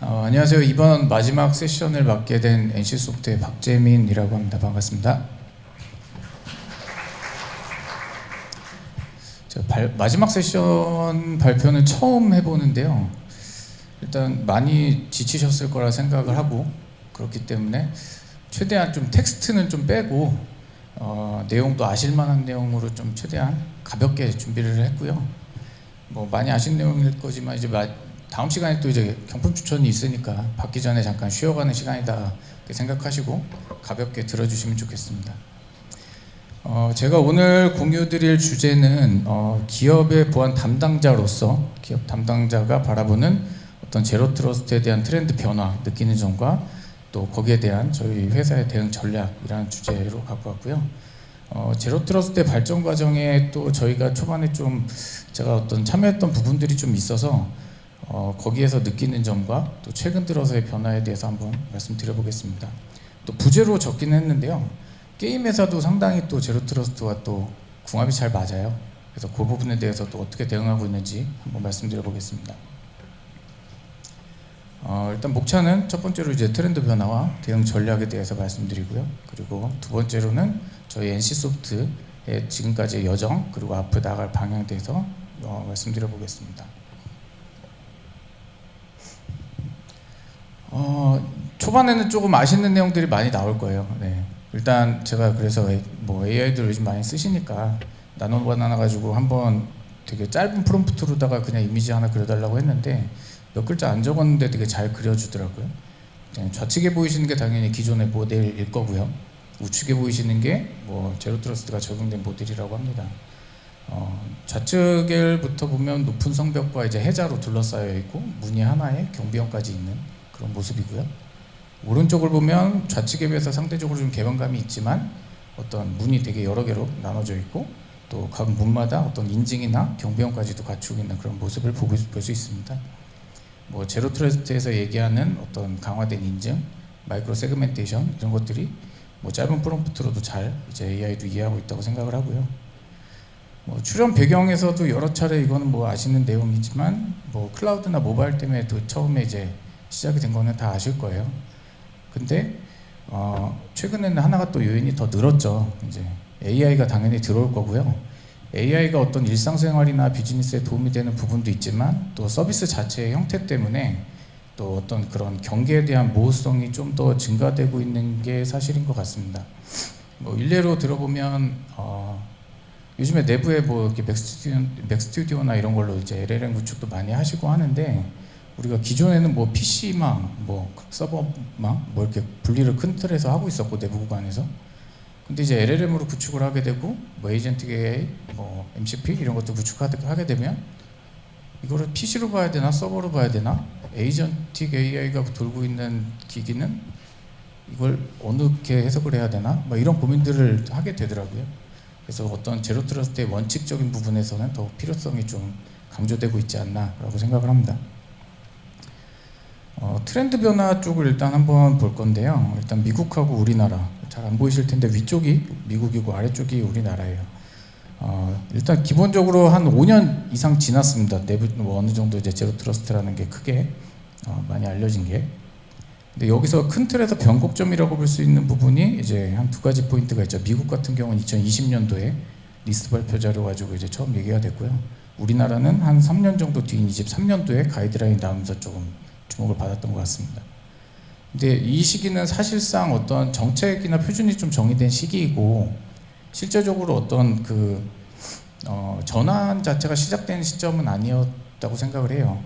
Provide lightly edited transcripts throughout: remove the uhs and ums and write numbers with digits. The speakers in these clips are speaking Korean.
안녕하세요. 이번 마지막 세션을 맡게 된 NC소프트의 박재민이라고 합니다. 반갑습니다. 마지막 세션 발표는 처음 해보는데요. 일단 많이 지치셨을 거라 생각을 하고, 그렇기 때문에 최대한 좀 텍스트는 좀 빼고 내용도 아실만한 내용으로 좀 최대한 가볍게 준비를 했고요. 뭐 많이 아신 내용일 거지만 이제 다음 시간에 또 이제 경품 추천이 있으니까 받기 전에 잠깐 쉬어가는 시간이다 이렇게 생각하시고 가볍게 들어주시면 좋겠습니다. 제가 오늘 공유드릴 주제는 기업의 보안 담당자로서 기업 담당자가 바라보는 어떤 제로 트러스트에 대한 트렌드 변화 느끼는 점과 또 거기에 대한 저희 회사의 대응 전략이라는 주제로 갖고 왔고요. 제로 트러스트의 발전 과정에 또 저희가 초반에 좀 제가 어떤 참여했던 부분들이 좀 있어서 거기에서 느끼는 점과 또 최근 들어서의 변화에 대해서 한번 말씀드려 보겠습니다. 또 부제로 적긴 했는데요. 게임 회사도 상당히 또 제로 트러스트와 또 궁합이 잘 맞아요. 그래서 그 부분에 대해서 또 어떻게 대응하고 있는지 한번 말씀드려 보겠습니다. 일단 목차는 첫 번째로 이제 트렌드 변화와 대응 전략에 대해서 말씀드리고요. 그리고 두 번째로는 저희 NC소프트의 지금까지의 여정 그리고 앞으로 나갈 방향에 대해서 말씀드려 보겠습니다. 초반에는 조금 아시는 내용들이 많이 나올 거예요. 네. 일단 제가 그래서 뭐 AI들 요즘 많이 쓰시니까 나눠 가지고 한번 되게 짧은 프롬프트로다가 그냥 이미지 하나 그려달라고 했는데 몇 글자 안 적었는데 되게 잘 그려주더라고요. 좌측에 보이시는 게 당연히 기존의 모델일 거고요. 우측에 보이시는 게 뭐 제로 트러스트가 적용된 모델이라고 합니다. 좌측을부터 보면 높은 성벽과 이제 해자로 둘러싸여 있고 무늬 하나에 경비원까지 있는 그런 모습이고요. 오른쪽을 보면 좌측에 비해서 상대적으로 좀 개방감이 있지만 어떤 문이 되게 여러 개로 나눠져 있고 또 각 문마다 어떤 인증이나 경비원까지도 갖추고 있는 그런 모습을 볼 수 있습니다. 뭐 제로 트러스트에서 얘기하는 어떤 강화된 인증, 마이크로 세그멘테이션 이런 것들이 뭐 짧은 프롬프트로도 잘 이제 AI도 이해하고 있다고 생각을 하고요. 뭐 출연 배경에서도 여러 차례 이거는 뭐 아시는 내용이지만 뭐 클라우드나 모바일 때문에 또 처음에 이제 시작이 된 거는 다 아실 거예요. 근데 최근에는 하나가 또 요인이 더 늘었죠. 이제 AI가 당연히 들어올 거고요. AI가 어떤 일상생활이나 비즈니스에 도움이 되는 부분도 있지만 또 서비스 자체의 형태 때문에 또 어떤 그런 경계에 대한 모호성이 좀 더 증가되고 있는 게 사실인 것 같습니다. 뭐 일례로 들어보면 요즘에 내부에 뭐 이렇게 맥스튜디오나 이런 걸로 이제 LLM 구축도 많이 하시고 하는데 우리가 기존에는 뭐 PC망, 뭐 서버망, 뭐 이렇게 분리를 큰 틀에서 하고 있었고 내부 구간에서. 근데 이제 LLM으로 구축을 하게 되고 뭐 에이전틱 AI, 뭐 MCP 이런 것도 구축하게 되면 이거를 PC로 봐야 되나 서버로 봐야 되나 에이전틱 AI가 돌고 있는 기기는 이걸 어떻게 해석을 해야 되나 뭐 이런 고민들을 하게 되더라고요. 그래서 어떤 제로 트러스트의 원칙적인 부분에서는 더 필요성이 좀 강조되고 있지 않나라고 생각을 합니다. 트렌드 변화 쪽을 일단 한번 볼 건데요. 일단 미국하고 우리나라 잘 안 보이실 텐데 위쪽이 미국이고 아래쪽이 우리나라예요. 일단 기본적으로 한 5년 이상 지났습니다. 내부 뭐 어느 정도 이제 제로 트러스트라는 게 크게 많이 알려진 게. 근데 여기서 큰 틀에서 변곡점이라고 볼 수 있는 부분이 이제 한 두 가지 포인트가 있죠. 미국 같은 경우는 2020년도에 리스트 발표 자료 가지고 이제 처음 얘기가 됐고요. 우리나라는 한 3년 정도 뒤인 23년도에 가이드라인 나오면서 조금 주목을 받았던 것 같습니다. 근데 이 시기는 사실상 어떤 정책이나 표준이 좀 정의된 시기이고 실제적으로 어떤 그 전환 자체가 시작된 시점은 아니었다고 생각을 해요.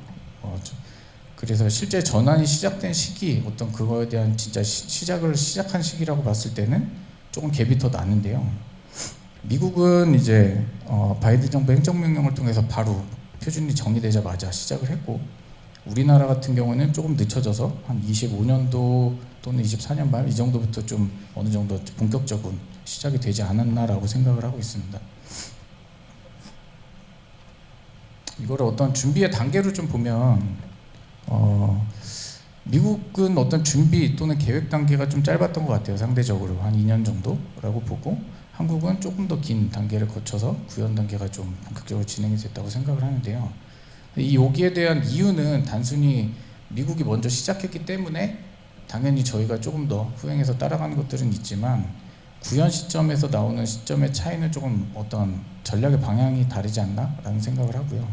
그래서 실제 전환이 시작된 시기 어떤 그거에 대한 진짜 시작한 시기라고 봤을 때는 조금 갭이 더 나는데요. 미국은 이제 바이든 정부 행정명령을 통해서 바로 표준이 정의되자마자 시작을 했고 우리나라 같은 경우는 조금 늦춰져서 한 25년도 또는 24년 말 이 정도부터 좀 어느 정도 본격적인 시작이 되지 않았나라고 생각을 하고 있습니다. 이거를 어떤 준비의 단계로 좀 보면 미국은 어떤 준비 또는 계획 단계가 좀 짧았던 것 같아요. 상대적으로 한 2년 정도라고 보고 한국은 조금 더 긴 단계를 거쳐서 구현 단계가 좀 본격적으로 진행이 됐다고 생각을 하는데요. 여기에 대한 이유는 단순히 미국이 먼저 시작했기 때문에 당연히 저희가 조금 더 후행해서 따라가는 것들은 있지만 구현 시점에서 나오는 시점의 차이는 조금 어떤 전략의 방향이 다르지 않나 라는 생각을 하고요.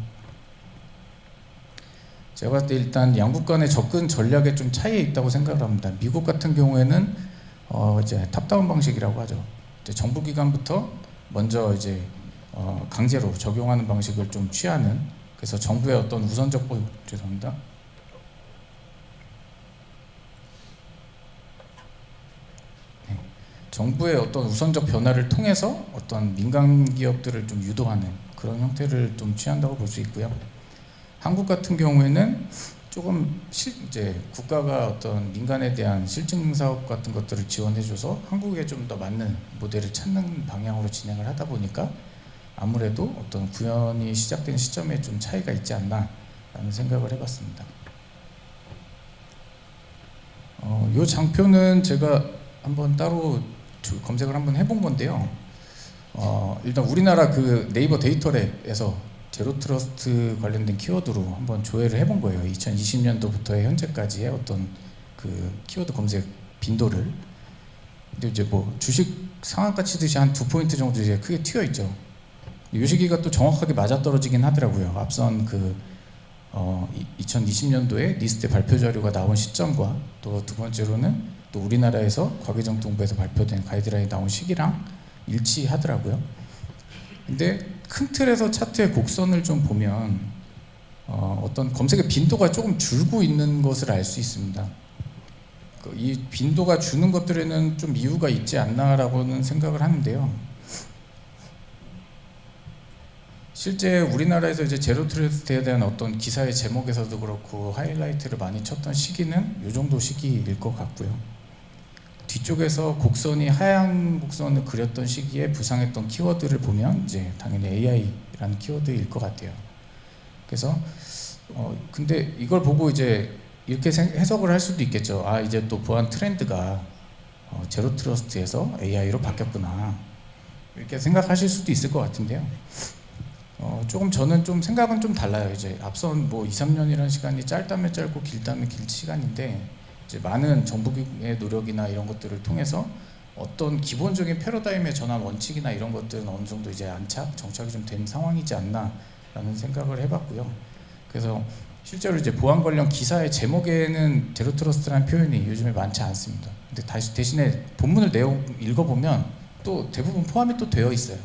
제가 봤을 때 일단 양국 간의 접근 전략에 좀 차이가 있다고 생각을 합니다. 미국 같은 경우에는 이제 탑다운 방식이라고 하죠. 이제 정부 기관부터 먼저 이제 강제로 적용하는 방식을 좀 취하는, 그래서 정부의 어떤 우선적 죄송합니다. 네. 정부의 어떤 우선적 변화를 통해서 어떤 민간 기업들을 좀 유도하는 그런 형태를 좀 취한다고 볼 수 있고요. 한국 같은 경우에는 조금 이제 국가가 어떤 민간에 대한 실증 사업 같은 것들을 지원해줘서 한국에 좀 더 맞는 모델을 찾는 방향으로 진행을 하다 보니까 아무래도 어떤 구현이 시작된 시점에 좀 차이가 있지 않나라는 생각을 해봤습니다. 이 장표는 제가 한번 따로 검색을 한번 해본 건데요. 일단 우리나라 그 네이버 데이터랩에서 제로 트러스트 관련된 키워드로 한번 조회를 해본 거예요. 2020년도부터의 현재까지의 어떤 그 키워드 검색 빈도를. 근데 이제 뭐 주식 상한가 치듯이 한 2포인트 정도 이제 크게 튀어 있죠. 이 시기가 또 정확하게 맞아떨어지긴 하더라고요. 앞선 그 2020년도에 리스트 발표 자료가 나온 시점과 또 두 번째로는 또 우리나라에서 과기정통부에서 발표된 가이드라인이 나온 시기랑 일치하더라고요. 근데 큰 틀에서 차트의 곡선을 좀 보면 어떤 검색의 빈도가 조금 줄고 있는 것을 알 수 있습니다. 이 빈도가 주는 것들에는 좀 이유가 있지 않나라고는 생각을 하는데요. 실제 우리나라에서 이제 제로 트러스트에 대한 어떤 기사의 제목에서도 그렇고 하이라이트를 많이 쳤던 시기는 이 정도 시기일 것 같고요. 뒤쪽에서 곡선이 하향 곡선을 그렸던 시기에 부상했던 키워드를 보면 이제 당연히 AI라는 키워드일 것 같아요. 그래서 근데 이걸 보고 이제 이렇게 해석을 할 수도 있겠죠. 아, 이제 또 보안 트렌드가 제로 트러스트에서 AI로 바뀌었구나, 이렇게 생각하실 수도 있을 것 같은데요. 조금 저는 좀 생각은 좀 달라요. 이제 앞선 뭐 2, 3년이라는 시간이 짧다면 짧고 길다면 길 시간인데 이제 많은 정부의 노력이나 이런 것들을 통해서 어떤 기본적인 패러다임의 전환 원칙이나 이런 것들은 어느 정도 이제 정착이 좀 된 상황이지 않나라는 생각을 해봤고요. 그래서 실제로 이제 보안 관련 기사의 제목에는 제로 트러스트라는 표현이 요즘에 많지 않습니다. 근데 대신에 본문을 읽어보면 또 대부분 포함이 또 되어 있어요.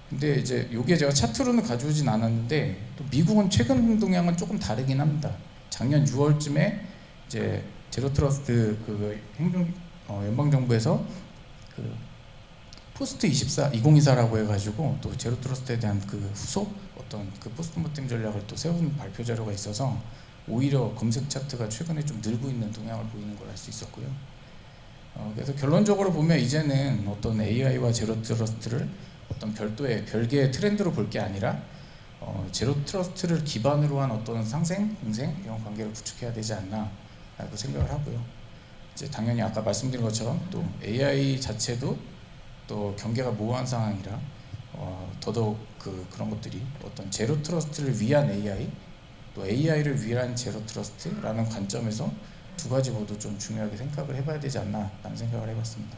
근데 이제 요게 제가 차트로는 가져오진 않았는데 또 미국은 최근 동향은 조금 다르긴 합니다. 작년 6월쯤에 이제 제로 트러스트 그 연방 정부에서 그 포스트 2024라고 해가지고 또 제로 트러스트에 대한 그 후속 어떤 그 포스트 모템 전략을 또 세운 발표 자료가 있어서 오히려 검색 차트가 최근에 좀 늘고 있는 동향을 보이는 걸 알 수 있었고요. 그래서 결론적으로 보면 이제는 어떤 AI와 제로 트러스트를 어떤 별개의 트렌드로 볼 게 아니라 제로 트러스트를 기반으로 한 어떤 상생, 공생 이런 관계를 구축해야 되지 않나라고 생각을 하고요. 이제 당연히 아까 말씀드린 것처럼 또 AI 자체도 또 경계가 모호한 상황이라 더더욱 그런 것들이 어떤 제로 트러스트를 위한 AI, 또 AI를 위한 제로 트러스트라는 관점에서 두 가지 모두 좀 중요하게 생각을 해봐야 되지 않나라는 생각을 해봤습니다.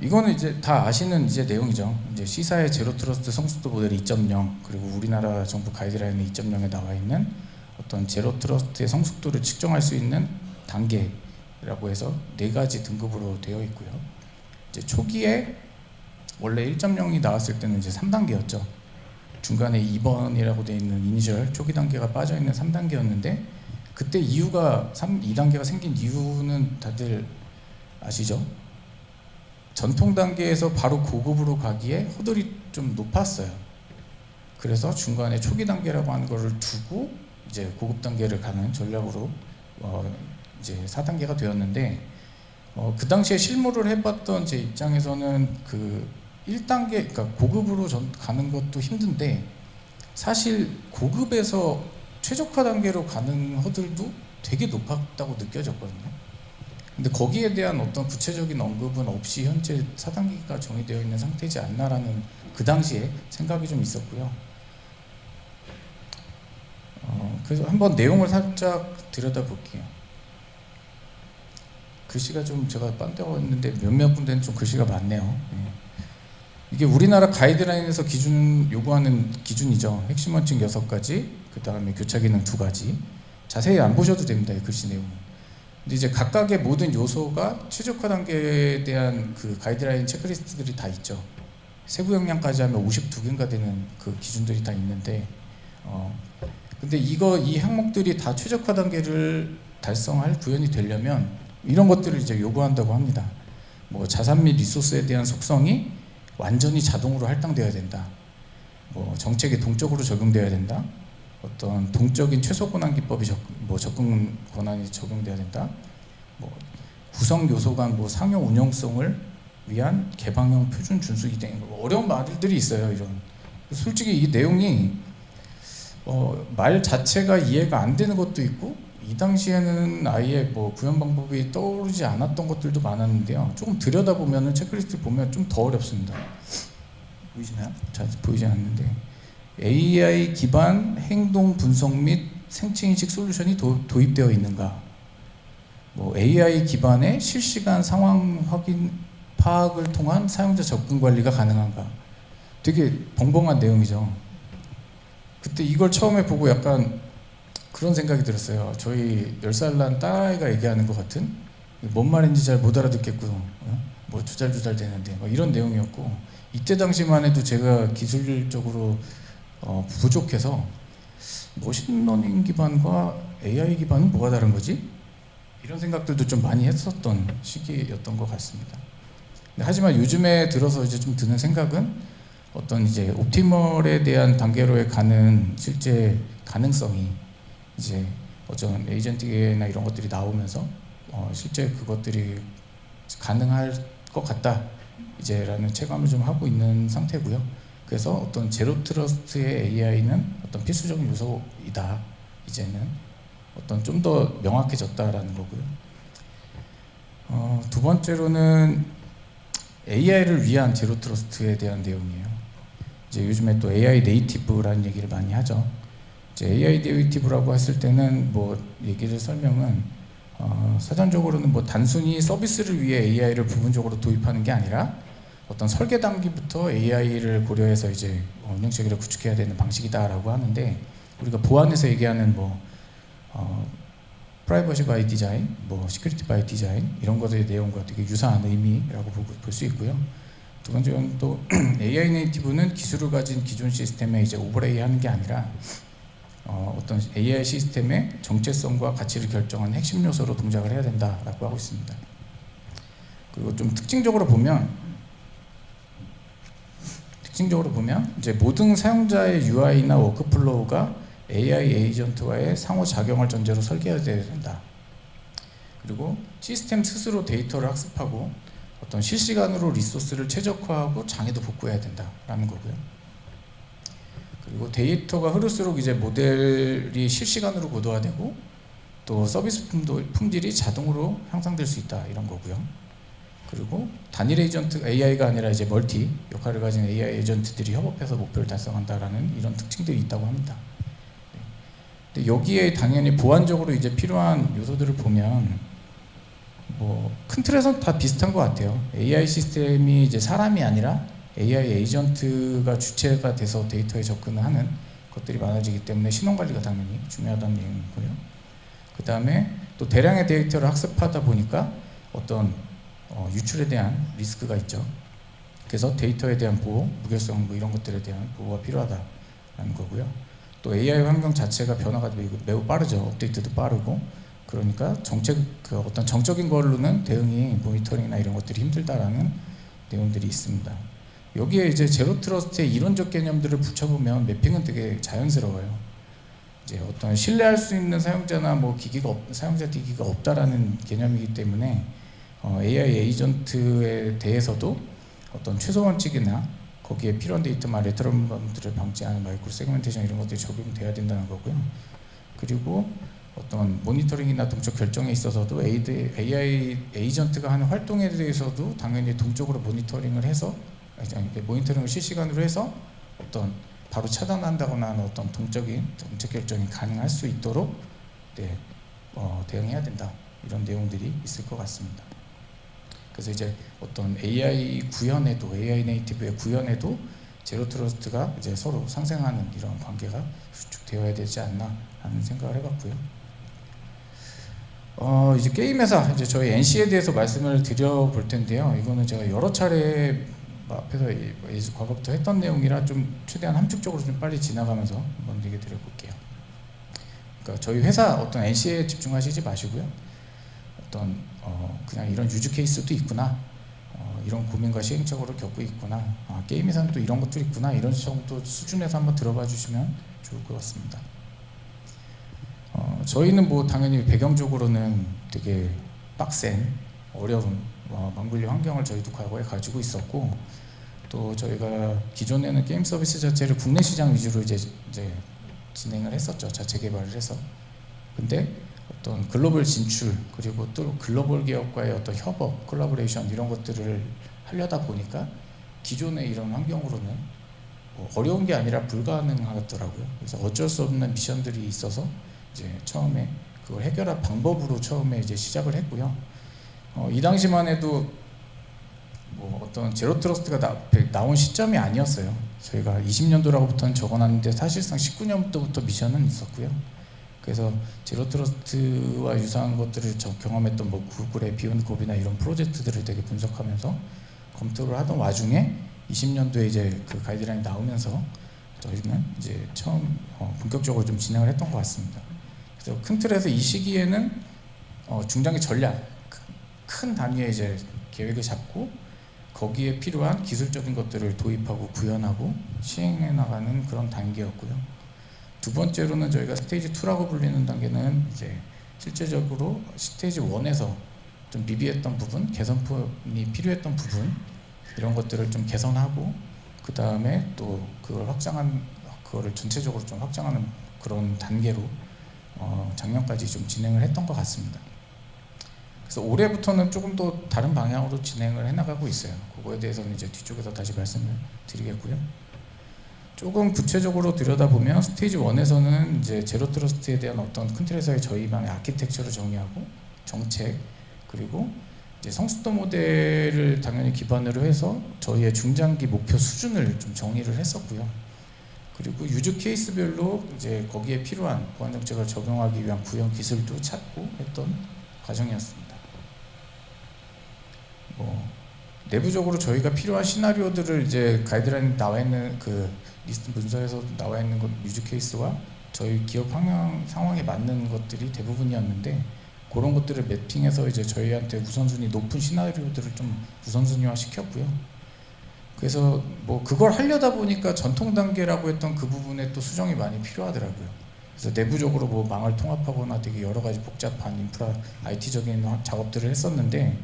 이거는 이제 다 아시는 이제 내용이죠. 이제 시사의 제로 트러스트 성숙도 모델 2.0 그리고 우리나라 정부 가이드라인 2.0에 나와 있는 어떤 제로 트러스트의 성숙도를 측정할 수 있는 단계라고 해서 4가지 등급으로 되어 있고요. 이제 초기에 원래 1.0이 나왔을 때는 이제 3단계였죠. 중간에 2번이라고 되어 있는 이니셜 초기 단계가 빠져 있는 3단계였는데 그때 이유가 2단계가 생긴 이유는 다들 아시죠? 전통 단계에서 바로 고급으로 가기에 허들이 좀 높았어요. 그래서 중간에 초기 단계라고 하는 거를 두고 이제 고급 단계를 가는 전략으로 이제 4단계가 되었는데 그 당시에 실무를 해봤던 제 입장에서는 그 1단계, 그러니까 고급으로 가는 것도 힘든데 사실 고급에서 최적화 단계로 가는 허들도 되게 높았다고 느껴졌거든요. 근데 거기에 대한 어떤 구체적인 언급은 없이 현재 4단계가 정의되어 있는 상태지 않나라는 그 당시에 생각이 좀 있었고요. 그래서 한번 내용을 살짝 들여다볼게요. 글씨가 좀 제가 빤데가 있는데 몇몇 군데는 좀 글씨가 많네요. 예. 이게 우리나라 가이드라인에서 기준 요구하는 기준이죠. 핵심 원칙 6가지, 그 다음에 교차 기능 2가지. 자세히 안 보셔도 됩니다. 이 글씨 내용은. 근데 이제 각각의 모든 요소가 최적화 단계에 대한 그 가이드라인 체크리스트들이 다 있죠. 세부 역량까지 하면 52개인가 되는 그 기준들이 다 있는데, 근데 이 항목들이 다 최적화 단계를 달성할 구현이 되려면 이런 것들을 이제 요구한다고 합니다. 뭐 자산 및 리소스에 대한 속성이 완전히 자동으로 할당되어야 된다. 뭐 정책이 동적으로 적용되어야 된다. 어떤 동적인 최소 권한 기법이 접근 권한이 적용돼야 된다. 뭐 구성 요소 간 뭐 상용 운용성을 위한 개방형 표준 준수기 등 어려운 말들이 있어요. 이런 솔직히 이 내용이 말 자체가 이해가 안 되는 것도 있고 이 당시에는 아예 뭐 구현 방법이 떠오르지 않았던 것들도 많았는데요. 조금 들여다보면 체크리스트 보면 좀 더 어렵습니다. 보이시나요? 잘 보이지 않는데 AI 기반 행동 분석 및 생체 인식 솔루션이 도입되어 있는가? 뭐 AI 기반의 실시간 상황 확인 파악을 통한 사용자 접근 관리가 가능한가? 되게 벙벙한 내용이죠. 그때 이걸 처음에 보고 약간 그런 생각이 들었어요. 저희 10살 난 딸아이가 얘기하는 것 같은, 뭔 말인지 잘 못 알아듣겠고 뭐 주잘주잘 되는데 막 이런 내용이었고, 이때 당시만 해도 제가 기술적으로 부족해서 머신러닝 기반과 AI 기반은 뭐가 다른 거지? 이런 생각들도 좀 많이 했었던 시기였던 것 같습니다. 하지만 요즘에 들어서 이제 좀 드는 생각은 어떤 이제 옵티멀에 대한 단계로의 가는 실제 가능성이 이제 어떤 에이전틱이나 이런 것들이 나오면서 실제 그것들이 가능할 것 같다 이제라는 체감을 좀 하고 있는 상태고요. 그래서 어떤 제로 트러스트의 AI는 어떤 필수적인 요소이다. 이제는 어떤 좀 더 명확해졌다라는 거고요. 두 번째로는 AI를 위한 제로 트러스트에 대한 내용이에요. 이제 요즘에 또 AI 네이티브라는 얘기를 많이 하죠. 이제 AI 네이티브라고 했을 때는 뭐 얘기를 설명은 사전적으로는 뭐 단순히 서비스를 위해 AI를 부분적으로 도입하는 게 아니라 어떤 설계 단계부터 AI를 고려해서 이제 운영체계를 구축해야 되는 방식이다라고 하는데, 우리가 보안에서 얘기하는 뭐 프라이버시 바이 디자인, 뭐 시큐리티 바이 디자인 이런 것의 내용과 되게 유사한 의미라고 볼 수 있고요. 두 번째는 또 AI 네이티브는 기술을 가진 기존 시스템에 이제 오버레이하는 게 아니라 어떤 AI 시스템의 정체성과 가치를 결정하는 핵심 요소로 동작을 해야 된다라고 하고 있습니다. 그리고 좀 특징적으로 보면 이제 모든 사용자의 UI나 워크플로우가 AI 에이전트와의 상호작용을 전제로 설계되어야 된다. 그리고 시스템 스스로 데이터를 학습하고 어떤 실시간으로 리소스를 최적화하고 장애도 복구해야 된다라는 거고요. 그리고 데이터가 흐를수록 이제 모델이 실시간으로 고도화되고 또 서비스 품질이 자동으로 향상될 수 있다 이런 거고요. 그리고 단일 에이전트 AI가 아니라 이제 멀티 역할을 가진 AI 에이전트들이 협업해서 목표를 달성한다라는 이런 특징들이 있다고 합니다. 근데 여기에 당연히 보안적으로 이제 필요한 요소들을 보면 뭐 큰 틀에서 다 비슷한 것 같아요. AI 시스템이 이제 사람이 아니라 AI 에이전트가 주체가 돼서 데이터에 접근을 하는 것들이 많아지기 때문에 신원 관리가 당연히 중요하다는 얘기고요. 그 다음에 또 대량의 데이터를 학습하다 보니까 어떤 유출에 대한 리스크가 있죠. 그래서 데이터에 대한 보호, 무결성 뭐 이런 것들에 대한 보호가 필요하다라는 거고요. 또 AI 환경 자체가 변화가 매우 빠르죠. 업데이트도 빠르고. 그러니까 어떤 정적인 걸로는 대응이 모니터링이나 이런 것들이 힘들다라는 내용들이 있습니다. 여기에 이제 제로 트러스트의 이론적 개념들을 붙여보면 매핑은 되게 자연스러워요. 이제 어떤 신뢰할 수 있는 사용자나 뭐 사용자 기기가 없다라는 개념이기 때문에 AI 에이전트에 대해서도 어떤 최소 원칙이나 거기에 필요한 데이터만 레터런들을 방지하는 마이크로 세그멘테이션 이런 것들이 적용돼야 된다는 거고요. 그리고 어떤 모니터링이나 동적 결정에 있어서도 AI 에이전트가 하는 활동에 대해서도 당연히 동적으로 모니터링을 실시간으로 해서 어떤 바로 차단한다거나 하는 어떤 동적인 정책 결정이 가능할 수 있도록 대응해야 된다, 이런 내용들이 있을 것 같습니다. 그래서 이제 어떤 AI 구현에도, AI 네이티브의 구현에도 제로 트러스트가 이제 서로 상생하는 이런 관계가 구축되어야 되지 않나 하는 생각을 해봤고요. 이제 게임 회사, 이제 저희 NC에 대해서 말씀을 드려볼 텐데요. 이거는 제가 여러 차례 앞에서 과거부터 했던 내용이라 좀 최대한 함축적으로 좀 빨리 지나가면서 한번 얘기 드려볼게요. 그러니까 저희 회사 어떤 NC에 집중하시지 마시고요. 어떤 그냥 이런 유즈 케이스도 있구나, 이런 고민과 시행착오를 겪고 있구나, 게임 회사는 또 이런 것도 있구나, 이런 정도 수준에서 한번 들어봐 주시면 좋을 것 같습니다. 저희는 뭐 당연히 배경적으로는 되게 빡센 어려운 망블리 환경을 저희도 과거에 가지고 있었고, 또 저희가 기존에는 게임 서비스 자체를 국내 시장 위주로 이제 진행을 했었죠. 자체 개발을 해서. 근데 어떤 글로벌 진출, 그리고 또 글로벌 기업과의 어떤 협업, 콜라보레이션, 이런 것들을 하려다 보니까 기존의 이런 환경으로는 어려운 게 아니라 불가능하더라고요. 그래서 어쩔 수 없는 미션들이 있어서 이제 처음에 그걸 해결할 방법으로 처음에 이제 시작을 했고요. 이 당시만 해도 뭐 어떤 제로 트러스트가 나온 시점이 아니었어요. 저희가 20년도라고부터는 적어놨는데 사실상 19년도부터 미션은 있었고요. 그래서 제로 트러스트와 유사한 것들을 경험했던 뭐 구글의 비욘드 곱이나 이런 프로젝트들을 되게 분석하면서 검토를 하던 와중에 20년도에 이제 그 가이드라인이 나오면서 저희는 이제 처음 본격적으로 좀 진행을 했던 것 같습니다. 그래서 큰 틀에서 이 시기에는 중장기 전략, 큰 단위의 이제 계획을 잡고 거기에 필요한 기술적인 것들을 도입하고 구현하고 시행해 나가는 그런 단계였고요. 두 번째로는 저희가 스테이지 2라고 불리는 단계는 이제 실제적으로 스테이지 1에서 좀 미비했던 부분, 개선이 필요했던 부분, 이런 것들을 좀 개선하고 그 다음에 또 그거를 전체적으로 좀 확장하는 그런 단계로 작년까지 좀 진행을 했던 것 같습니다. 그래서 올해부터는 조금 더 다른 방향으로 진행을 해나가고 있어요. 그거에 대해서는 이제 뒤쪽에서 다시 말씀을 드리겠고요. 조금 구체적으로 들여다보면 스테이지 1에서는 이제 제로 트러스트에 대한 어떤 큰 틀에서의 저희만의 아키텍처를 정의하고 정책, 그리고 이제 성숙도 모델을 당연히 기반으로 해서 저희의 중장기 목표 수준을 좀 정의를 했었고요. 그리고 유즈 케이스별로 이제 거기에 필요한 보안 정책을 적용하기 위한 구현 기술도 찾고 했던 과정이었습니다. 내부적으로 저희가 필요한 시나리오들을 이제 가이드라인 나와 있는 그 리스트 문서에서 나와 있는 것, 유즈 케이스와 저희 기업 상황에 맞는 것들이 대부분이었는데, 그런 것들을 매핑해서 이제 저희한테 우선순위 높은 시나리오들을 좀 우선순위화 시켰고요. 그래서 뭐 그걸 하려다 보니까 전통 단계라고 했던 그 부분에 또 수정이 많이 필요하더라고요. 그래서 내부적으로 뭐 망을 통합하거나 되게 여러 가지 복잡한 인프라, IT적인 작업들을 했었는데,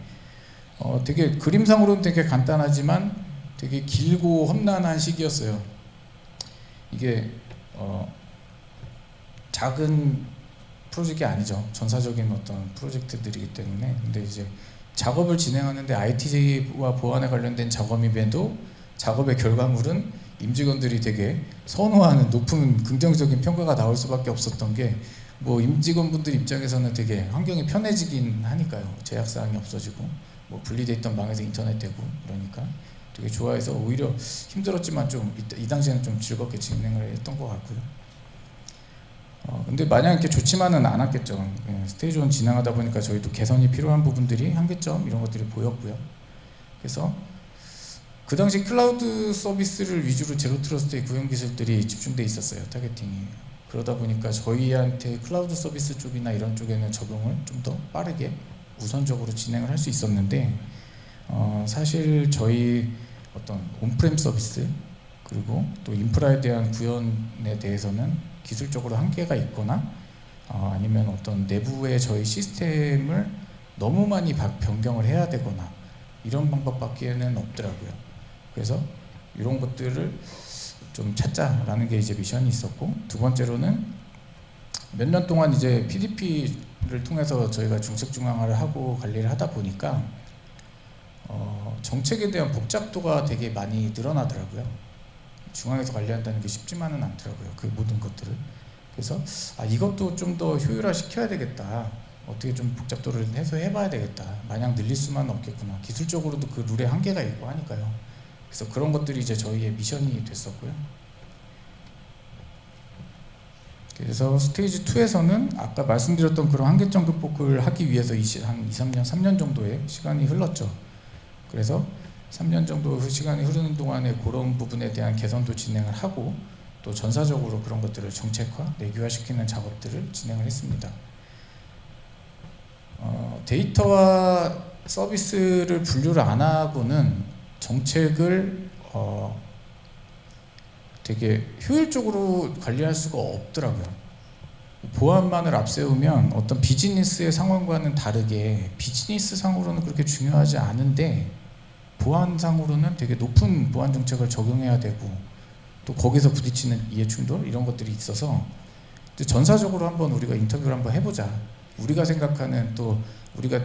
되게 그림상으로는 되게 간단하지만 되게 길고 험난한 시기였어요. 이게 작은 프로젝트가 아니죠. 전사적인 어떤 프로젝트들이기 때문에. 근데 이제 작업을 진행하는데 IT와 보안에 관련된 작업임에도 작업의 결과물은 임직원들이 되게 선호하는 높은 긍정적인 평가가 나올 수밖에 없었던 게, 뭐 임직원분들 입장에서는 되게 환경이 편해지긴 하니까요. 제약사항이 없어지고 뭐 분리돼 있던 방에서 인터넷 되고 그러니까 되게 좋아해서 오히려 힘들었지만 좀 이 당시에는 좀 즐겁게 진행을 했던 것 같고요. 근데 마냥 이렇게 좋지만은 않았겠죠. 스테이지 1 진행하다 보니까 저희도 개선이 필요한 부분들이 한계점 이런 것들이 보였고요. 그래서 그 당시 클라우드 서비스를 위주로 제로 트러스트의 구현 기술들이 집중돼 있었어요. 타겟팅이. 그러다 보니까 저희한테 클라우드 서비스 쪽이나 이런 쪽에는 적용을 좀 더 빠르게 우선적으로 진행을 할 수 있었는데, 사실 저희 어떤 온프렘 서비스 그리고 또 인프라에 대한 구현에 대해서는 기술적으로 한계가 있거나 아니면 어떤 내부의 저희 시스템을 너무 많이 변경을 해야 되거나 이런 방법밖에는 없더라고요. 그래서 이런 것들을 좀 찾자라는 게 이제 미션이 있었고, 두 번째로는 몇 년 동안 이제 PDP를 통해서 저희가 중책중앙화를 하고 관리를 하다 보니까 정책에 대한 복잡도가 되게 많이 늘어나더라고요. 중앙에서 관리한다는 게 쉽지만은 않더라고요. 그 모든 것들을. 그래서 이것도 좀 더 효율화 시켜야 되겠다. 어떻게 좀 복잡도를 해서 해봐야 되겠다. 마냥 늘릴 수만은 없겠구나. 기술적으로도 그 룰에 한계가 있고 하니까요. 그래서 그런 것들이 이제 저희의 미션이 됐었고요. 그래서 스테이지 2에서는 아까 말씀드렸던 그런 한계점 극복을 하기 위해서 한 2, 3년, 3년 정도의 시간이 흘렀죠. 그래서 3년 정도 시간이 흐르는 동안에 그런 부분에 대한 개선도 진행을 하고 또 전사적으로 그런 것들을 정책화, 내규화시키는 작업들을 진행을 했습니다. 데이터와 서비스를 분류를 안 하고는 정책을 되게 효율적으로 관리할 수가 없더라고요. 보안만을 앞세우면 어떤 비즈니스의 상황과는 다르게 비즈니스 상으로는 그렇게 중요하지 않은데 보안상으로는 되게 높은 보안 정책을 적용해야 되고 또 거기서 부딪히는 이해충돌 이런 것들이 있어서 전사적으로 한번 우리가 인터뷰를 한번 해보자. 우리가 생각하는 또 우리가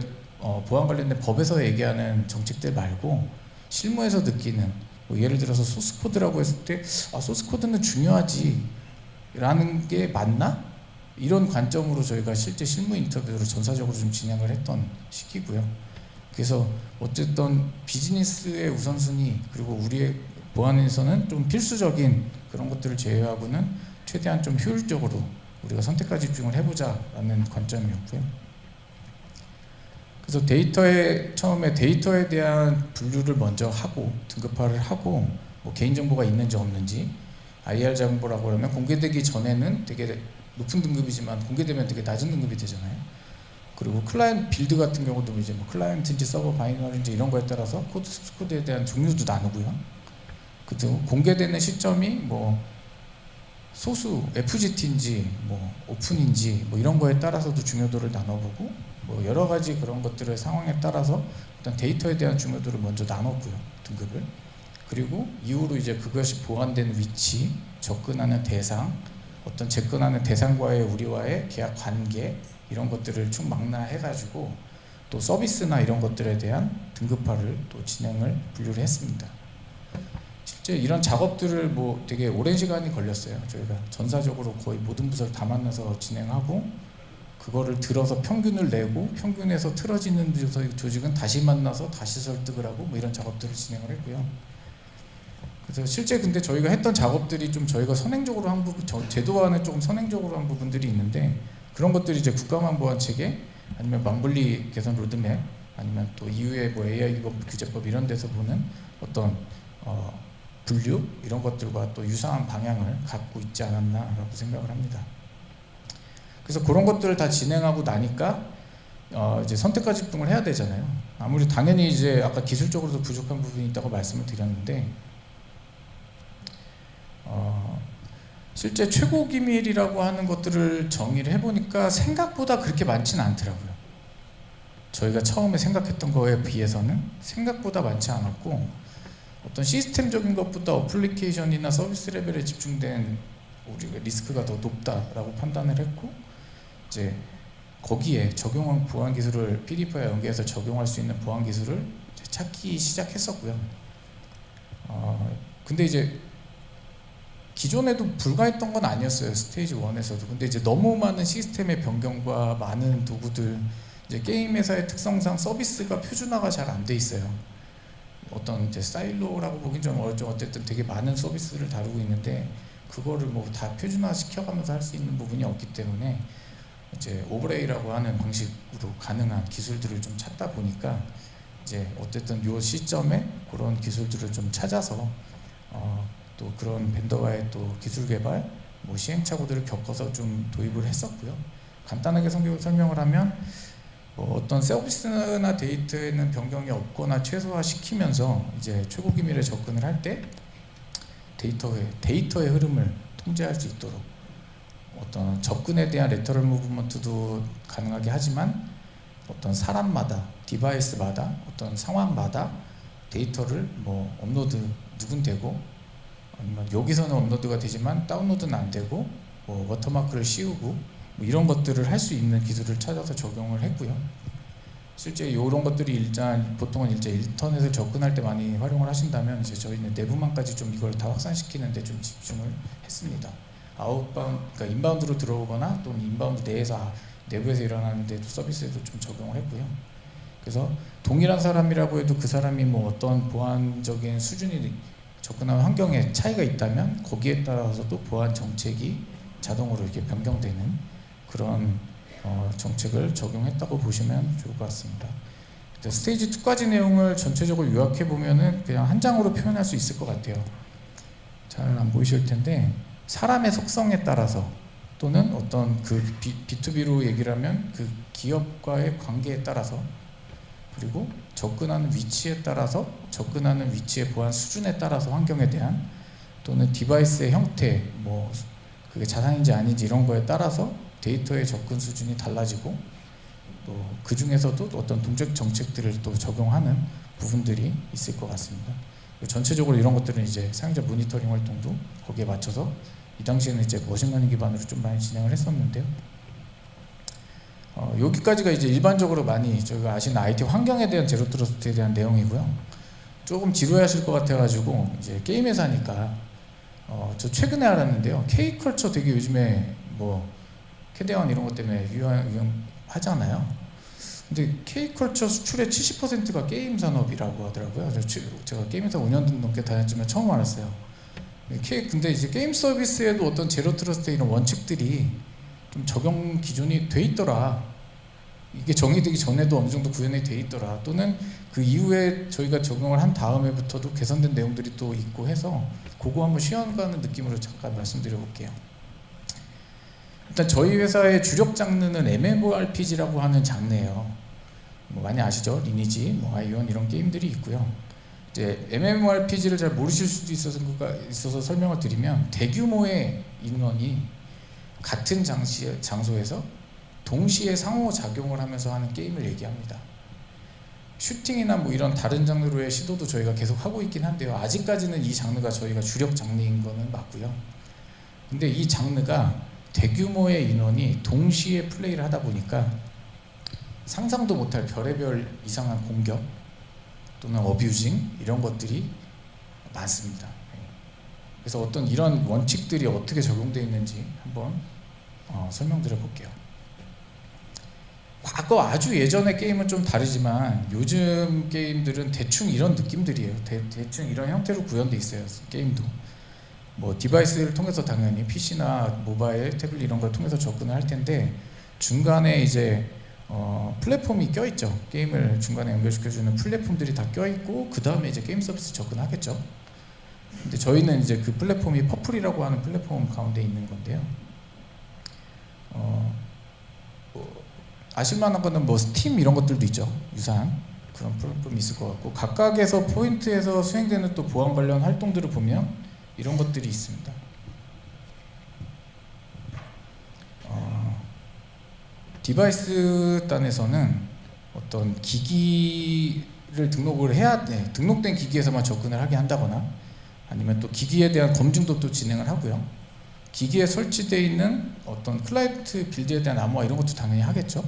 보안 관련된 법에서 얘기하는 정책들 말고 실무에서 느끼는 뭐 예를 들어서 소스코드라고 했을 때 소스코드는 중요하지 라는 게 맞나? 이런 관점으로 저희가 실제 실무 인터뷰를 전사적으로 좀 진행을 했던 시기고요. 그래서 어쨌든 비즈니스의 우선순위 그리고 우리의 보안에서는 좀 필수적인 그런 것들을 제외하고는 최대한 좀 효율적으로 우리가 선택과 집중을 해보자라는 관점이었고요. 그래서 처음에 데이터에 대한 분류를 먼저 하고 등급화를 하고 뭐 개인정보가 있는지 없는지 IR 정보라고 그러면 공개되기 전에는 되게 높은 등급이지만 공개되면 되게 낮은 등급이 되잖아요. 그리고 클라이언트 빌드 같은 경우도 이제 뭐 클라이언트인지 서버 바이너리인지 이런 거에 따라서 코드에 대한 종류도 나누고요. 그리고 공개되는 시점이 뭐 소수 FGT인지 뭐 오픈인지 뭐 이런 거에 따라서도 중요도를 나눠보고 뭐 여러 가지 그런 것들의 상황에 따라서 일단 데이터에 대한 중요도를 먼저 나눴고요. 등급을. 그리고 이후로 이제 그것이 보완된 위치, 접근하는 대상, 어떤 접근하는 대상과의 우리와의 계약 관계 이런 것들을 총망라해가지고 또 서비스나 이런 것들에 대한 등급화를 또 진행을 분류를 했습니다. 실제 이런 작업들을 뭐 되게 오랜 시간이 걸렸어요. 저희가 전사적으로 거의 모든 부서를 다 만나서 진행하고 그거를 들어서 평균을 내고 평균에서 틀어지는 조직은 다시 만나서 다시 설득을 하고 뭐 이런 작업들을 진행을 했고요. 그래서 실제 근데 저희가 했던 작업들이 좀 저희가 선행적으로 한 부분, 제도화는 조금 선행적으로 한 부분들이 있는데 그런 것들이 이제 국가만 보안 체계 아니면 망블리 개선 로드맵 아니면 또 이후에 뭐 AI 기본 규제법 이런 데서 보는 어떤 분류 이런 것들과 또 유사한 방향을 갖고 있지 않았나라고 생각을 합니다. 그래서 그런 것들을 다 진행하고 나니까 이제 선택과 집중을 해야 되잖아요. 아무리 당연히 이제 아까 기술적으로도 부족한 부분이 있다고 말씀을 드렸는데 실제 최고 기밀이라고 하는 것들을 정의를 해보니까 생각보다 그렇게 많지는 않더라고요. 저희가 처음에 생각했던 거에 비해서는 생각보다 많지 않았고 어떤 시스템적인 것보다 어플리케이션이나 서비스 레벨에 집중된 우리가 리스크가 더 높다라고 판단을 했고 이제 거기에 적용한 보안 기술을 PDF와 연계해서 적용할 수 있는 보안 기술을 찾기 시작했었고요. 근데 이제 기존에도 불가했던 건 아니었어요. 스테이지 1에서도. 근데 이제 너무 많은 시스템의 변경과 많은 도구들 이제 게임 회사의 특성상 서비스가 표준화가 잘 안 돼 있어요. 어떤 이제 사일로라고 보긴 좀 어렵죠. 어쨌든 되게 많은 서비스를 다루고 있는데 그거를 뭐 다 표준화 시켜가면서 할 수 있는 부분이 없기 때문에 이제 오버레이라고 하는 방식으로 가능한 기술들을 좀 찾다 보니까 이제 어쨌든 요 시점에 그런 기술들을 좀 찾아서 또 그런 벤더와의 또 기술 개발, 뭐 시행착오들을 겪어서 좀 도입을 했었고요. 간단하게 설명을 하면 어떤 서비스나 데이터에는 변경이 없거나 최소화시키면서 이제 최고 기밀에 접근을 할 때 데이터의 흐름을 통제할 수 있도록 어떤 접근에 대한 레터럴 무브먼트도 가능하게 하지만 어떤 사람마다, 디바이스마다, 어떤 상황마다 데이터를 뭐 업로드 누군되고 아니면 여기서는 업로드가 되지만 다운로드는 안 되고 뭐 워터마크를 씌우고 뭐 이런 것들을 할 수 있는 기술을 찾아서 적용을 했고요. 실제 이런 것들이 일단 보통은 이제 인터넷을 접근할 때 많이 활용을 하신다면 이제 저희는 내부망까지 좀 이걸 다 확산시키는데 좀 집중을 했습니다. 아웃바운드, 그러니까 인바운드로 들어오거나 또는 인바운드 내부에서 일어나는데도 서비스에도 좀 적용을 했고요. 그래서 동일한 사람이라고 해도 그 사람이 뭐 어떤 보안적인 수준이 접근하는 환경에 차이가 있다면 거기에 따라서도 보안 정책이 자동으로 이렇게 변경되는 그런 정책을 적용했다고 보시면 좋을 것 같습니다. 스테이지 2까지 내용을 전체적으로 요약해 보면은 그냥 한 장으로 표현할 수 있을 것 같아요. 잘 안 보이실 텐데 사람의 속성에 따라서 또는 어떤 그 B2B로 얘기를 하면 그 기업과의 관계에 따라서 그리고 접근하는 위치에 따라서 접근하는 위치의 보안 수준에 따라서 환경에 대한 또는 디바이스의 형태 뭐 그게 자산인지 아닌지 이런 거에 따라서 데이터의 접근 수준이 달라지고 또 그 중에서도 어떤 동적 정책들을 또 적용하는 부분들이 있을 것 같습니다. 전체적으로 이런 것들은 이제 사용자 모니터링 활동도 거기에 맞춰서 이 당시에는 이제 머신러닝 기반으로 좀 많이 진행을 했었는데요. 여기까지가 이제 일반적으로 많이 저희가 아시는 IT 환경에 대한 제로 트러스트에 대한 내용이고요. 조금 지루해하실 것 같아가지고 이제 게임 회사니까 저 최근에 알았는데요. K컬처 되게 요즘에 뭐 캐대원 이런 것 때문에 유행하잖아요. 근데 K컬처 수출의 70%가 게임 산업이라고 하더라고요. 제가 게임 회사 5년 넘게 다녔지만 처음 알았어요. 근데 이제 게임 서비스에도 어떤 제로 트러스트 이런 원칙들이 좀 적용 기준이 돼 있더라. 이게 정의되기 전에도 어느 정도 구현이 돼 있더라. 또는 그 이후에 저희가 적용을 한 다음에부터도 개선된 내용들이 또 있고 해서 그거 한번 시연가는 느낌으로 잠깐 말씀드려 볼게요. 일단 저희 회사의 주력 장르는 MMORPG라고 하는 장르예요. 뭐 많이 아시죠? 리니지, 뭐 아이온 이런 게임들이 있고요. 이제 MMORPG를 잘 모르실 수도 있어서 설명을 드리면 대규모의 인원이 같은 장소에서 동시에 상호작용을 하면서 하는 게임을 얘기합니다. 슈팅이나 뭐 이런 다른 장르로의 시도도 저희가 계속 하고 있긴 한데요. 아직까지는 이 장르가 저희가 주력 장르인 거는 맞고요. 근데 이 장르가 대규모의 인원이 동시에 플레이를 하다 보니까 상상도 못할 별의별 이상한 공격 또는 어뷰징 이런 것들이 많습니다. 그래서 어떤 이런 원칙들이 어떻게 적용되어 있는지 한번 설명드려 볼게요. 과거 아주 예전의 게임은 좀 다르지만 요즘 게임들은 대충 이런 느낌들이에요. 대충 이런 형태로 구현되어 있어요. 게임도 뭐 디바이스를 통해서 당연히 PC나 모바일, 태블릿 이런 걸 통해서 접근을 할 텐데 중간에 이제 플랫폼이 껴있죠. 게임을 중간에 연결시켜주는 플랫폼들이 다 껴있고 그 다음에 이제 게임 서비스 접근하겠죠. 근데 저희는 이제 그 플랫폼이 퍼플이라고 하는 플랫폼 가운데 있는 건데요. 뭐 아실만한 거는 뭐 스팀 이런 것들도 있죠. 유사한 그런 플랫폼이 있을 것 같고 각각에서 포인트에서 수행되는 또 보안 관련 활동들을 보면 이런 것들이 있습니다. 디바이스 단에서는 어떤 기기를 등록을 해야 돼. 등록된 기기에서만 접근을 하게 한다거나 아니면 또 기기에 대한 검증도 또 진행을 하고요. 기기에 설치되어 있는 어떤 클라이언트 빌드에 대한 암호화 이런 것도 당연히 하겠죠.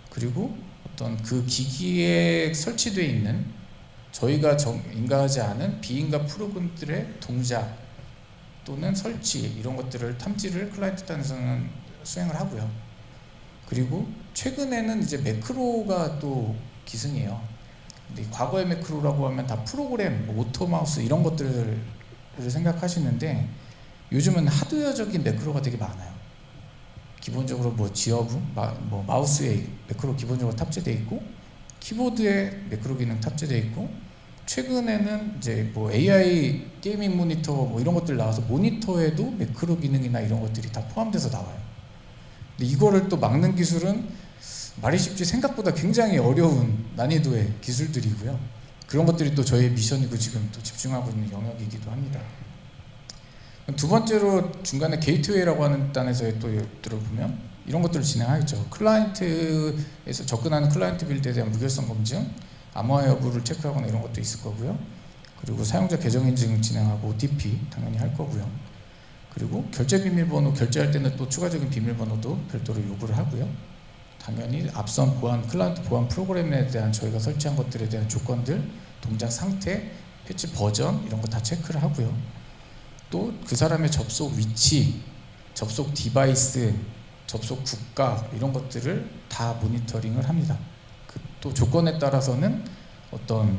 그리고 어떤 그 기기에 설치되어 있는 저희가 인가하지 않은 비인가 프로그램들의 동작 또는 설치 이런 것들을 탐지를 클라이언트 단에서는 수행을 하고요. 그리고 최근에는 이제 매크로가 또 기승이에요. 근데 과거의 매크로라고 하면 다 프로그램, 오토 마우스 이런 것들을 생각하시는데 요즘은 하드웨어적인 매크로가 되게 많아요. 기본적으로 뭐 지어부, 뭐 마우스에 매크로 기본적으로 탑재되어 있고 키보드에 매크로 기능 탑재되어 있고 최근에는 이제 뭐 AI 게이밍 모니터 뭐 이런 것들 나와서 모니터에도 매크로 기능이나 이런 것들이 다 포함돼서 나와요. 근데 이거를 또 막는 기술은 말이 쉽지 생각보다 굉장히 어려운 난이도의 기술들이고요. 그런 것들이 또 저희의 미션이고 지금 또 집중하고 있는 영역이기도 합니다. 두 번째로 중간에 게이트웨이라고 하는 단에서 또 들어보면 이런 것들을 진행하겠죠. 클라이언트에서 접근하는 클라이언트 빌드에 대한 무결성 검증, 암호화 여부를 체크하거나 이런 것도 있을 거고요. 그리고 사용자 계정 인증 진행하고 OTP 당연히 할 거고요. 그리고 결제 비밀번호 결제할 때는 또 추가적인 비밀번호도 별도로 요구를 하고요. 당연히 앞선 클라이언트 보안 프로그램에 대한 저희가 설치한 것들에 대한 조건들, 동작 상태, 패치 버전 이런 거 다 체크를 하고요. 또 그 사람의 접속 위치, 접속 디바이스, 접속 국가 이런 것들을 다 모니터링을 합니다. 또 조건에 따라서는 어떤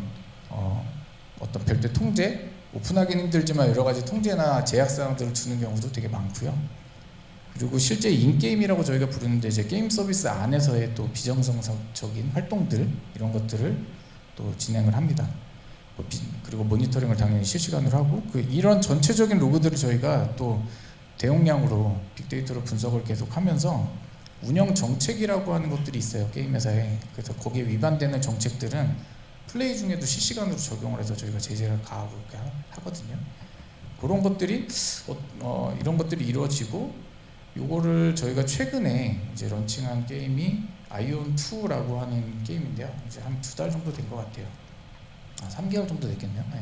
별도의 통제, 오픈하기는 힘들지만 여러 가지 통제나 제약 사항들을 주는 경우도 되게 많고요. 그리고 실제 인게임이라고 저희가 부르는데 이제 게임 서비스 안에서의 또 비정상적인 활동들 이런 것들을 또 진행을 합니다. 그리고 모니터링을 당연히 실시간으로 하고 이런 전체적인 로그들을 저희가 또 대용량으로 빅데이터로 분석을 계속하면서 운영 정책이라고 하는 것들이 있어요, 게임 회사에. 그래서 거기에 위반되는 정책들은 플레이 중에도 실시간으로 적용을 해서 저희가 제재를 가하고 이렇게 하거든요. 그런 것들이 이런 것들이 이루어지고, 요거를 저희가 최근에 이제 런칭한 게임이 아이온 2라고 하는 게임인데요. 이제 한 2달 정도 된 것 같아요. 3개월 정도 됐겠네요. 네.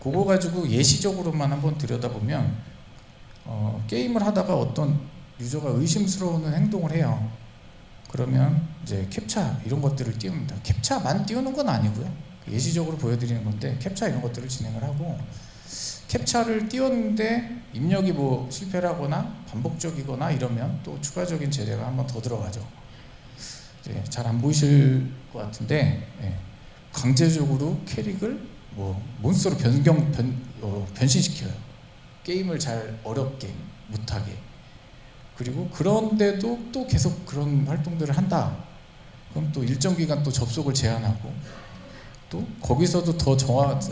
그거 가지고 예시적으로만 한번 들여다보면 게임을 하다가 어떤 유저가 의심스러운 행동을 해요. 그러면 이제 캡차 이런 것들을 띄웁니다. 캡차만 띄우는 건 아니고요. 예시적으로 보여드리는 건데 캡차 이런 것들을 진행을 하고, 캡차를 띄웠는데 입력이 뭐 실패를 하거나 반복적이거나 이러면 또 추가적인 제재가 한 번 더 들어가죠. 잘 안 보이실 것 같은데 강제적으로 캐릭을 몬스터로 변신시켜요. 게임을 잘 어렵게 못하게. 그리고 그런데도 또 계속 그런 활동들을 한다. 그럼 또 일정 기간 또 접속을 제한하고, 또 거기서도 더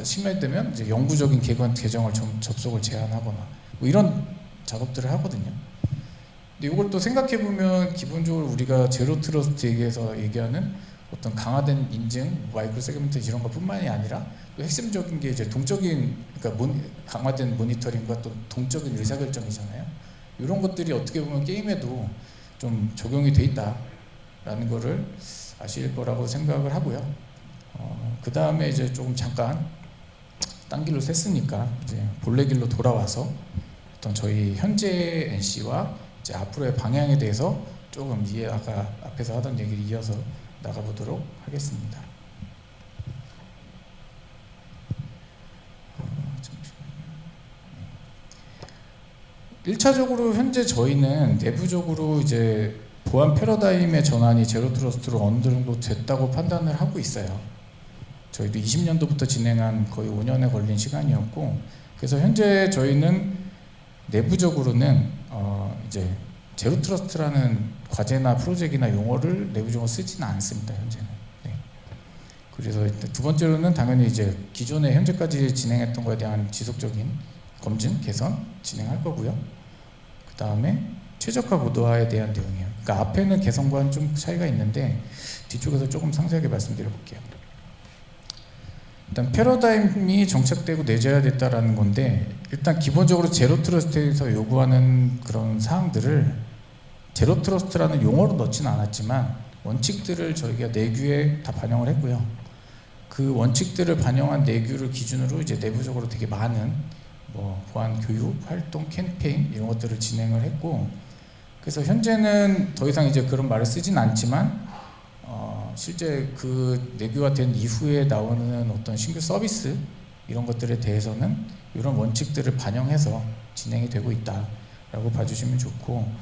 심해되면 이제 영구적인 계정을 접속을 제한하거나 이런 작업들을 하거든요. 근데 이걸 또 생각해 보면 기본적으로 우리가 제로 트러스트 얘기하는 어떤 강화된 인증, 마이크로 세그먼트 이런 것뿐만이 아니라 또 핵심적인 게 이제 그러니까 강화된 모니터링과 또 동적인 의사결정이잖아요. 이런 것들이 어떻게 보면 게임에도 좀 적용이 돼 있다라는 거를 아실 거라고 생각을 하고요. 그 다음에 이제 조금 잠깐 딴 길로 샜으니까 이제 본래 길로 돌아와서 어떤 저희 현재 NC와 이제 앞으로의 방향에 대해서 조금 아까 앞에서 하던 얘기를 이어서 나가보도록 하겠습니다. 1차적으로 현재 저희는 내부적으로 이제 보안 패러다임의 전환이 제로 트러스트로 어느 정도 됐다고 판단을 하고 있어요. 저희도 20년도부터 진행한 거의 5년에 걸린 시간이었고, 그래서 현재 저희는 내부적으로는 이제 제로 트러스트라는 과제나 프로젝트나 용어를 내부적으로 쓰지는 않습니다, 현재는. 네. 그래서 두 번째로는 당연히 이제 기존에 현재까지 진행했던 것에 대한 지속적인 검증, 개선 진행할 거고요. 그 다음에 최적화 고도화에 대한 내용이에요. 그러니까 앞에는 개선과는 좀 차이가 있는데 뒤쪽에서 조금 상세하게 말씀드려 볼게요. 일단 패러다임이 정착되고 내재해야 됐다라는 건데, 일단 기본적으로 제로 트러스트에서 요구하는 그런 사항들을 제로 트러스트라는 용어로 넣지는 않았지만 원칙들을 저희가 내규에 다 반영을 했고요. 그 원칙들을 반영한 내규를 기준으로 이제 내부적으로 되게 많은 보안 교육, 활동, 캠페인 이런 것들을 진행을 했고, 그래서 현재는 더 이상 이제 그런 말을 쓰진 않지만 실제 그 내규화 된 이후에 나오는 어떤 신규 서비스 이런 것들에 대해서는 이런 원칙들을 반영해서 진행이 되고 있다라고 봐주시면 좋고,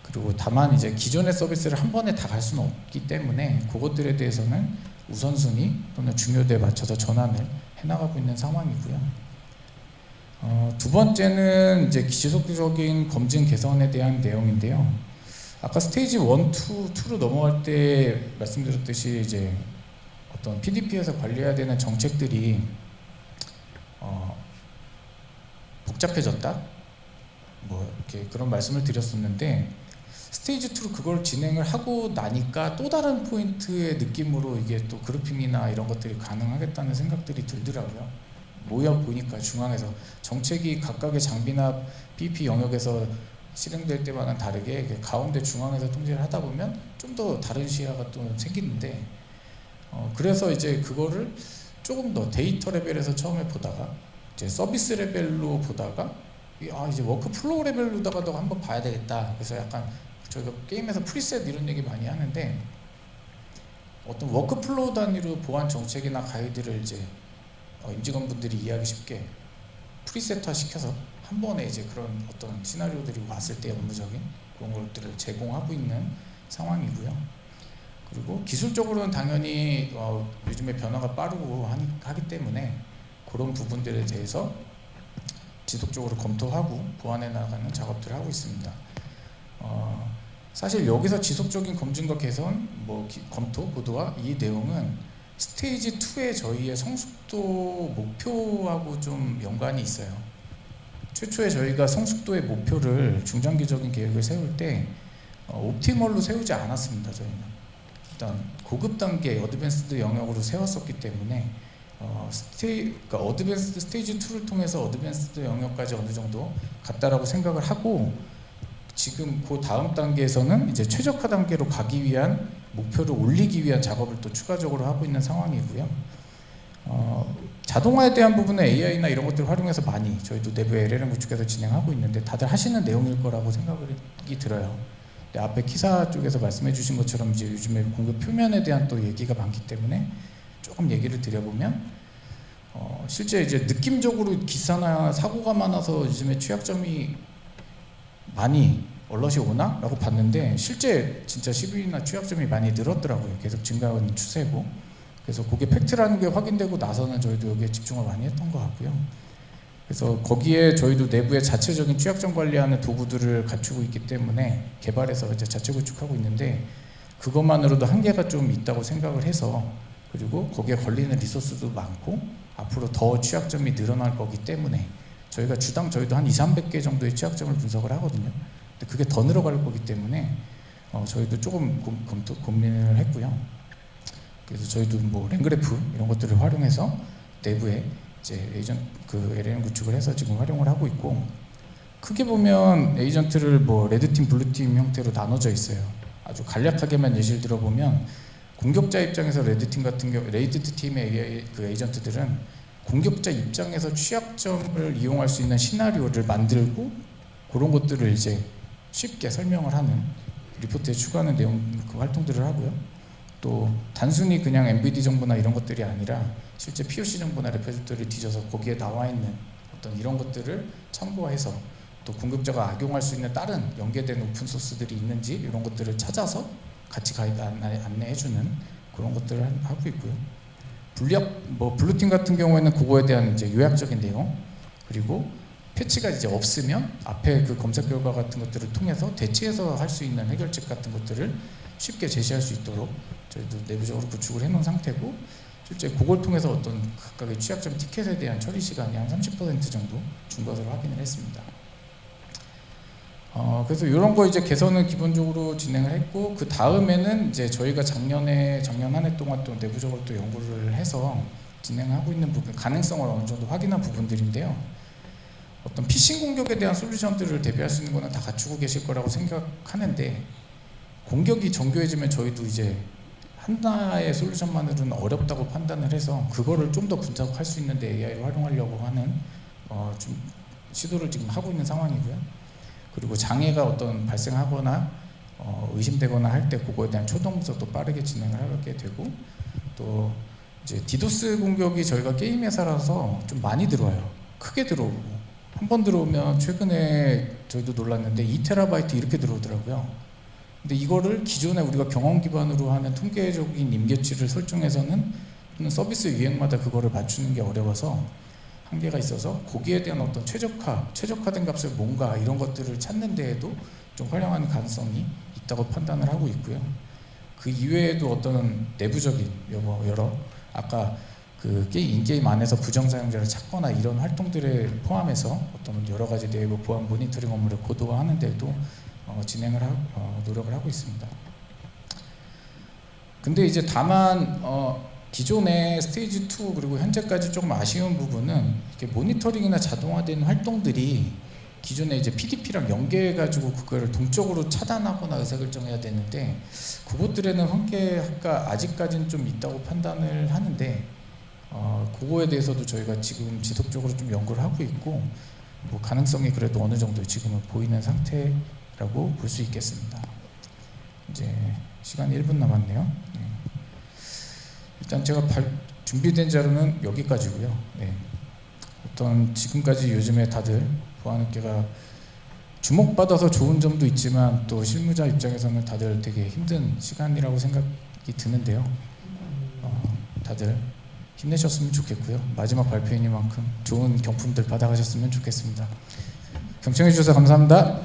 그리고 다만 이제 기존의 서비스를 한 번에 다 갈 수는 없기 때문에 그것들에 대해서는 우선순위 또는 중요도에 맞춰서 전환을 해나가고 있는 상황이고요. 두 번째는 이제 지속적인 검증 개선에 대한 내용인데요. 아까 스테이지 1, 2로 넘어갈 때 말씀드렸듯이 이제 어떤 PDP에서 관리해야 되는 정책들이 복잡해졌다? 이렇게 그런 말씀을 드렸었는데, 스테이지 2로 그걸 진행을 하고 나니까 또 다른 포인트의 느낌으로 이게 또 그룹핑이나 이런 것들이 가능하겠다는 생각들이 들더라고요. 모여 보니까 중앙에서 정책이 각각의 장비나 BP 영역에서 실행될 때와는 다르게 가운데 중앙에서 통제를 하다 보면 좀 더 다른 시야가 또 생기는데, 그래서 이제 그거를 조금 더 데이터 레벨에서 처음에 보다가 이제 서비스 레벨로 보다가 이제 워크 플로우 레벨로다가도 한번 봐야 되겠다. 그래서 약간 저희가 게임에서 프리셋 이런 얘기 많이 하는데 어떤 워크플로우 단위로 보안 정책이나 가이드를 이제 임직원분들이 이해하기 쉽게 프리셋화 시켜서 한 번에 이제 그런 어떤 시나리오들이 왔을 때 업무적인 그런 것들을 제공하고 있는 상황이고요. 그리고 기술적으로는 당연히 요즘에 변화가 빠르고 하기 때문에 그런 부분들에 대해서 지속적으로 검토하고 보완해 나가는 작업들을 하고 있습니다. 사실 여기서 지속적인 검증과 개선, 검토, 보도와 이 내용은 스테이지 2의 저희의 성숙도 목표하고 좀 연관이 있어요. 최초에 저희가 성숙도의 목표를 중장기적인 계획을 세울 때 옵티멀로 세우지 않았습니다. 저희는 일단 고급 단계 어드밴스드 영역으로 세웠었기 때문에 그러니까 어드밴스드 스테이지 2를 통해서 어드밴스드 영역까지 어느 정도 갔다라고 생각을 하고 지금 그 다음 단계에서는 이제 최적화 단계로 가기 위한 목표를 올리기 위한 작업을 또 추가적으로 하고 있는 상황이고요. 자동화에 대한 부분은 AI나 이런 것들을 활용해서 많이 저희도 내부 LLM 구축해서 진행하고 있는데 다들 하시는 내용일 거라고 생각이 들어요. 근데 앞에 키사 쪽에서 말씀해 주신 것처럼 이제 요즘에 공급 표면에 대한 또 얘기가 많기 때문에 조금 얘기를 드려보면 실제 이제 느낌적으로 기사나 사고가 많아서 요즘에 취약점이 많이 얼럿이 오나? 라고 봤는데 실제 진짜 시비나 취약점이 많이 늘었더라고요. 계속 증가하는 추세고. 그래서 그게 팩트라는 게 확인되고 나서는 저희도 여기에 집중을 많이 했던 것 같고요. 그래서 거기에 저희도 내부에 자체적인 취약점 관리하는 도구들을 갖추고 있기 때문에 개발해서 이제 자체 구축하고 있는데 그것만으로도 한계가 좀 있다고 생각을 해서 그리고 거기에 걸리는 리소스도 많고 앞으로 더 취약점이 늘어날 거기 때문에 저희가 주당 저희도 한 200~300개 정도의 취약점을 분석을 하거든요. 근데 그게 더 늘어갈 거기 때문에 저희도 조금 고민을 했고요. 그래서 저희도 랭그래프 이런 것들을 활용해서 내부에 이제 에이전트 LLM 구축을 해서 지금 활용을 하고 있고 크게 보면 에이전트를 레드팀, 블루팀 형태로 나눠져 있어요. 아주 간략하게만 예시를 들어보면 공격자 입장에서 레드팀 같은 경우 레드팀의 AI 에이전트들은 공격자 입장에서 취약점을 이용할 수 있는 시나리오를 만들고 그런 것들을 이제 쉽게 설명을 하는 리포트에 추가하는 내용 그 활동들을 하고요. 또 단순히 그냥 MVD 정보나 이런 것들이 아니라 실제 POC 정보나 레포지토리를 뒤져서 거기에 나와 있는 어떤 이런 것들을 참고해서 또 공격자가 악용할 수 있는 다른 연계된 오픈 소스들이 있는지 이런 것들을 찾아서 같이 가이드 안내해주는 그런 것들을 하고 있고요. 블루팀 같은 경우에는 그거에 대한 이제 요약적인 내용 그리고 패치가 이제 없으면 앞에 그 검색 결과 같은 것들을 통해서 대체해서 할 수 있는 해결책 같은 것들을 쉽게 제시할 수 있도록 저희도 내부적으로 구축을 해놓은 상태고 실제 그걸 통해서 어떤 각각의 취약점 티켓에 대한 처리 시간이 한 30% 정도 준 것으로 확인을 했습니다. 그래서 이런 거 이제 개선은 기본적으로 진행을 했고 그 다음에는 이제 저희가 작년 한 해 동안 또 내부적으로 또 연구를 해서 진행하고 있는 부분 가능성을 어느 정도 확인한 부분들인데요. 어떤 피싱 공격에 대한 솔루션들을 대비할 수 있는 거는 다 갖추고 계실 거라고 생각하는데 공격이 정교해지면 저희도 이제 하나의 솔루션만으로는 어렵다고 판단을 해서 그거를 좀 더 분석할 수 있는데 AI를 활용하려고 하는 좀 시도를 지금 하고 있는 상황이고요. 그리고 장애가 어떤 발생하거나 의심되거나 할 때 그거에 대한 초동 분석도 빠르게 진행을 하게 되고 또 이제 디도스 공격이 저희가 게임 회사라서 좀 많이 들어와요. 크게 들어오고 한 번 들어오면 최근에 저희도 놀랐는데 2TB 이렇게 들어오더라고요. 근데 이거를 기존에 우리가 경험 기반으로 하는 통계적인 임계치를 설정해서는 서비스 유형마다 그거를 맞추는 게 어려워서 한계가 있어서 거기에 대한 어떤 최적화된 값을 뭔가 이런 것들을 찾는 데에도 좀 활용하는 가능성이 있다고 판단을 하고 있고요. 그 이외에도 어떤 내부적인 여러 아까 그 인게임 안에서 부정 사용자를 찾거나 이런 활동들을 포함해서 어떤 여러 가지 내부 보안 모니터링 업무를 고도화하는 데도 진행을 노력을 하고 있습니다. 근데 이제 다만 기존의 스테이지 2 그리고 현재까지 조금 아쉬운 부분은 이렇게 모니터링이나 자동화된 활동들이 기존에 이제 PDP랑 연계해가지고 그걸 동적으로 차단하거나 의사결정해야 되는데 그것들에는 한계가 아직까지는 좀 있다고 판단을 하는데 그거에 대해서도 저희가 지금 지속적으로 좀 연구를 하고 있고 가능성이 그래도 어느 정도 지금은 보이는 상태라고 볼 수 있겠습니다. 이제 시간이 1분 남았네요. 네. 일단 제가 준비된 자료는 여기까지고요. 네. 어떤 지금까지 요즘에 다들 보안업계가 주목받아서 좋은 점도 있지만 또 실무자 입장에서는 다들 되게 힘든 시간이라고 생각이 드는데요. 다들 힘내셨으면 좋겠고요. 마지막 발표이니만큼 좋은 경품들 받아가셨으면 좋겠습니다. 경청해 주셔서 감사합니다.